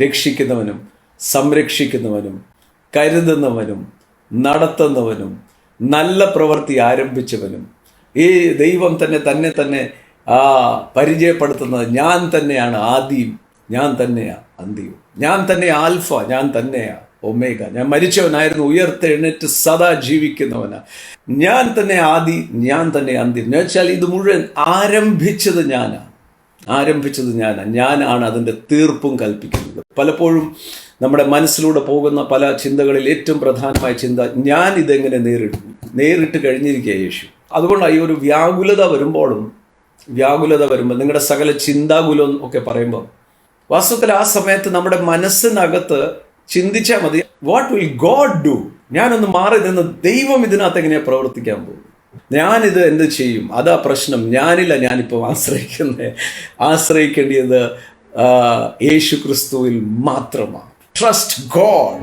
രക്ഷിക്കുന്നവനും സംരക്ഷിക്കുന്നവനും കരുതുന്നവനും നടത്തുന്നവനും നല്ല പ്രവൃത്തി ആരംഭിച്ചവനും ഈ ദൈവം തന്നെ പരിചയപ്പെടുത്തുന്നത് ഞാൻ തന്നെയാണ് ആദിയും, ഞാൻ തന്നെയാണ് അന്ത്യവും, ഞാൻ തന്നെ ആൽഫ, ഞാൻ തന്നെയാണ് ഒമേഗ, ഞാൻ മരിച്ചവനായിരുന്നു ഉയർത്തെഴുന്നേറ്റ് സദാ ജീവിക്കുന്നവനാ, ഞാൻ തന്നെ ആദി, ഞാൻ തന്നെ അന്ത്യം. എന്ന് വെച്ചാൽ ഇത് മുഴുവൻ ആരംഭിച്ചത് ഞാനാണ് അതിൻ്റെ തീർപ്പും കൽപ്പിക്കുന്നത്. പലപ്പോഴും നമ്മുടെ മനസ്സിലൂടെ പോകുന്ന പല ചിന്തകളിൽ ഏറ്റവും പ്രധാനമായ ചിന്ത, ഞാൻ ഇതെങ്ങനെ നേരിട്ട് കഴിഞ്ഞിരിക്കുക യേശു. അതുകൊണ്ടാണ് ഈ ഒരു വ്യാകുലത വരുമ്പോൾ നിങ്ങളുടെ സകല ചിന്താകുലം ഒക്കെ പറയുമ്പോൾ വാസ്തവത്തിൽ ആ സമയത്ത് നമ്മുടെ മനസ്സിനകത്ത് ചിന്തിച്ചാൽ മതി, വാട്ട് വിൽ ഗോഡ് ഡു? ഞാനൊന്ന് മാറി നിന്ന് ദൈവം ഇതിനകത്ത് എങ്ങനെയാണ് പ്രവർത്തിക്കാൻ പോകും, ഞാനിത് എന്ത് ചെയ്യും? അതാ പ്രശ്നം. ഞാനിപ്പോൾ ആശ്രയിക്കേണ്ടത് യേശു ക്രിസ്തുവിൽ മാത്രമാണ്. Trust God.